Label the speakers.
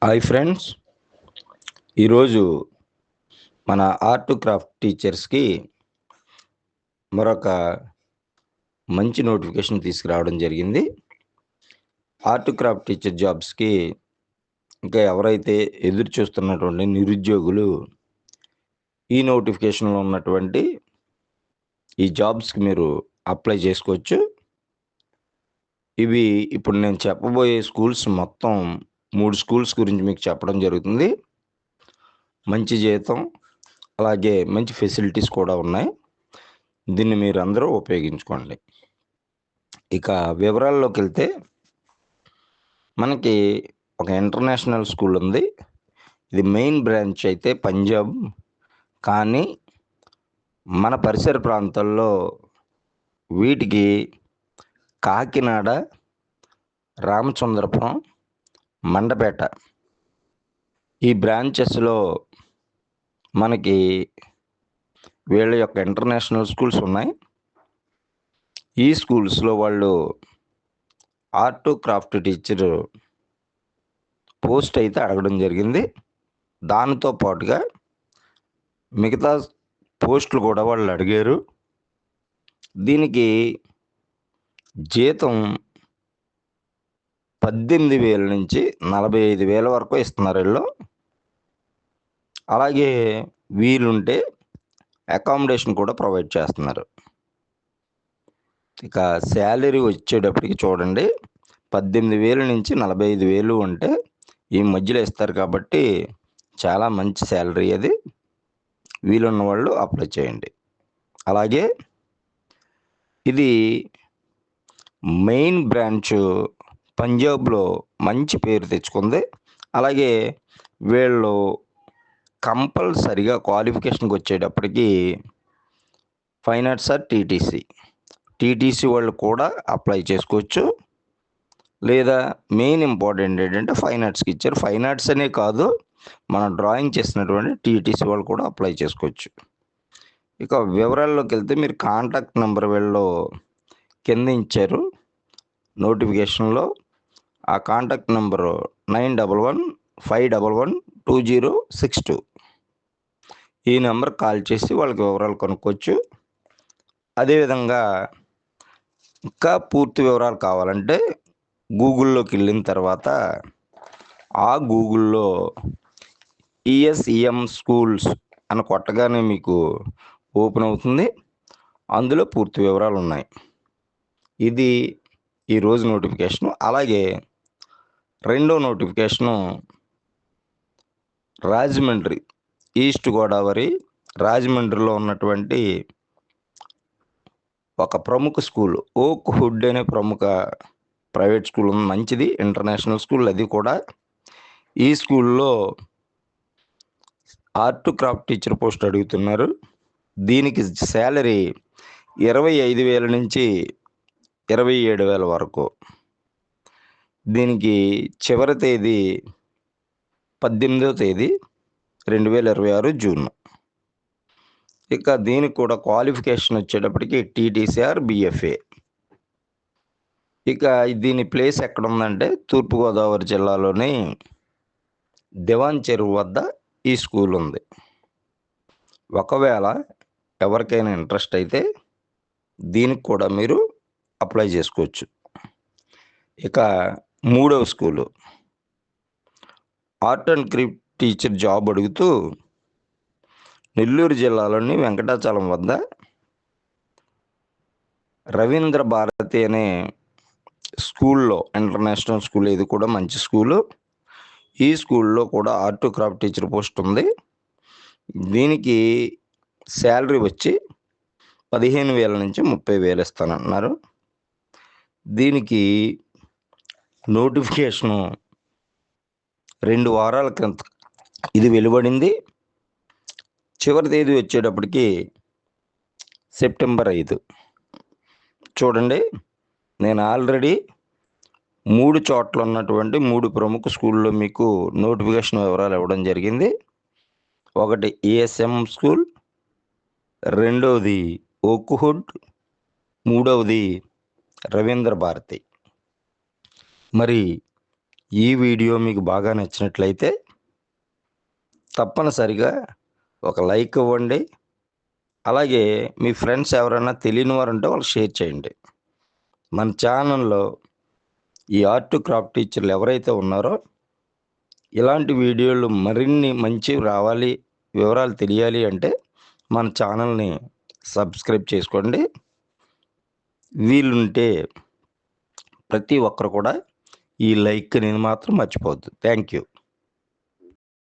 Speaker 1: Hi friends, ఈరోజు మన art craft టీచర్స్కి మరొక మంచి నోటిఫికేషన్ తీసుకురావడం జరిగింది. ఆర్ట్ క్రాఫ్ట్ టీచర్ జాబ్స్కి ఇంకా ఎవరైతే ఎదురు చూస్తున్నటువంటి నిరుద్యోగులు ఈ నోటిఫికేషన్లో ఉన్నటువంటి ఈ జాబ్స్కి మీరు అప్లై చేసుకోవచ్చు. ఇవి ఇప్పుడు నేను చెప్పబోయే స్కూల్స్ మొత్తం 3 స్కూల్స్ గురించి మీకు చెప్పడం జరుగుతుంది. మంచి జీతం, అలాగే మంచి ఫెసిలిటీస్ కూడా ఉన్నాయి. దీన్ని మీరందరూ ఉపయోగించుకోండి. ఇక వివరాల్లోకి వెళ్తే, మనకి ఒక ఇంటర్నేషనల్ స్కూల్ ఉంది. ఇది మెయిన్ బ్రాంచ్ అయితే పంజాబ్, కానీ మన పరిసర ప్రాంతాల్లో వీటికి కాకినాడ, రామచంద్రపురం, మండపేట ఈ బ్రాంచెస్లో మనకి వీళ్ళ యొక్క ఇంటర్నేషనల్ స్కూల్స్ ఉన్నాయి. ఈ స్కూల్స్లో వాళ్ళు ఆర్ట్ క్రాఫ్ట్ టీచర్ పోస్ట్ అయితే అడగడం జరిగింది. దానితో పాటుగా మిగతా పోస్టులు కూడా వాళ్ళు అడిగారు. దీనికి జీతం 18,000 నుంచి 45,000 వరకు ఇస్తున్నారు వీళ్ళు. అలాగే వీలుంటే అకామిడేషన్ కూడా ప్రొవైడ్ చేస్తున్నారు. ఇక శాలరీ వచ్చేటప్పటికి చూడండి, 18,000 నుంచి 45,000 అంటే ఈ మధ్యలో ఇస్తారు కాబట్టి చాలా మంచి శాలరీ అది. వీలున్న వాళ్ళు అప్లై చేయండి. అలాగే ఇది మెయిన్ బ్రాంచ్ పంజాబ్లో మంచి పేరు తెచ్చుకుంది. అలాగే వీళ్ళు కంపల్సరిగా క్వాలిఫికేషన్కి వచ్చేటప్పటికి ఫైన్ ఆర్ట్స్ ఆర్ టీటీసీ వాళ్ళు కూడా అప్లై చేసుకోవచ్చు. లేదా మెయిన్ ఇంపార్టెంట్ ఏంటంటే ఫైన్ ఆర్ట్స్కి ఇచ్చారు. ఫైన్ ఆర్ట్స్ అనే కాదు, మనం డ్రాయింగ్ చేసినటువంటి టీటీసీ వాళ్ళు కూడా అప్లై చేసుకోవచ్చు. ఇక వివరాల్లోకి వెళ్తే, మీరు కాంటాక్ట్ నెంబర్ వీళ్ళు కింద ఇచ్చారు నోటిఫికేషన్లో. ఆ కాంటాక్ట్ నెంబరు 9115112062. ఈ నెంబర్ కాల్ చేసి వాళ్ళకి వివరాలు కనుక్కోవచ్చు. అదేవిధంగా ఇంకా పూర్తి వివరాలు కావాలంటే గూగుల్లోకి వెళ్ళిన తర్వాత ఆ గూగుల్లో ఈఎస్ఈఎం స్కూల్స్ అని కొట్టగానే మీకు ఓపెన్ అవుతుంది. అందులో పూర్తి వివరాలు ఉన్నాయి. ఇది ఈరోజు నోటిఫికేషను. అలాగే రెండో నోటిఫికేషను రాజమండ్రి, ఈస్ట్ గోదావరి రాజమండ్రిలో ఉన్నటువంటి ఒక ప్రముఖ స్కూల్, ఓక్ హుడ్ అనే ప్రముఖ ప్రైవేట్ స్కూల్ ఉంది. మంచిది, ఇంటర్నేషనల్ స్కూల్ అది కూడా. ఈ స్కూల్లో ఆర్ట్ క్రాఫ్ట్ టీచర్ పోస్ట్ అడుగుతున్నారు. దీనికి శాలరీ 25,000 నుంచి 27,000 వరకు. దీనికి చివరి తేదీ 18వ తేదీ 2026 జూన్. ఇక దీనికి కూడా క్వాలిఫికేషన్ వచ్చేటప్పటికి టీటీసీ ఆర్ BFA. ఇక దీని ప్లేస్ ఎక్కడ ఉందంటే తూర్పుగోదావరి జిల్లాలోని దివాన్ చెరువు వద్ద ఈ స్కూల్ ఉంది. ఒకవేళ ఎవరికైనా ఇంట్రెస్ట్ అయితే దీనికి కూడా మీరు అప్లై చేసుకోవచ్చు. ఇక మూడవ school art and craft teacher job అడుగుతూ నెల్లూరు జిల్లాలోని వెంకటాచలం వద్ద రవీంద్ర భారతి అనే స్కూల్లో, ఇంటర్నేషనల్ స్కూల్, ఇది కూడా మంచి స్కూలు. ఈ స్కూల్లో కూడా ఆర్ట్ క్రాఫ్ట్ టీచర్ పోస్ట్ ఉంది. దీనికి శాలరీ వచ్చి 15,000 నుంచి 30,000 ఇస్తానంటున్నారు. దీనికి నోటిఫికేషను 2 వారాల క్రితం ఇది వెలువడింది. చివరి తేదీ వచ్చేటప్పటికి సెప్టెంబర్ 5. చూడండి, నేను ఆల్రెడీ 3 చోట్ల ఉన్నటువంటి 3 ప్రముఖ స్కూల్లో మీకు నోటిఫికేషన్ వివరాలు ఇవ్వడం జరిగింది. ఒకటి ESM స్కూల్, రెండవది ఓక్ హుడ్, మూడవది రవీంద్ర భారతి. మరి ఈ వీడియో మీకు బాగా నచ్చినట్లయితే తప్పనిసరిగా ఒక లైక్ ఇవ్వండి. అలాగే మీ ఫ్రెండ్స్ ఎవరైనా తెలియని వారు ఉంటే వాళ్ళకి షేర్ చేయండి. మన ఛానల్‌లో ఈ ఆర్ట్ క్రాఫ్ట్ టీచర్లు ఎవరైతే ఉన్నారో ఇలాంటి వీడియోలు మరిన్ని మంచివి రావాలి, వివరాలు తెలియాలి అంటే మన ఛానల్‌ని సబ్స్క్రైబ్ చేసుకోండి. వీలుంటే ప్రతి ఒక్కరు కూడా ఈ లైక్ అనేది మాత్రం మర్చిపోవద్దు. Thank you.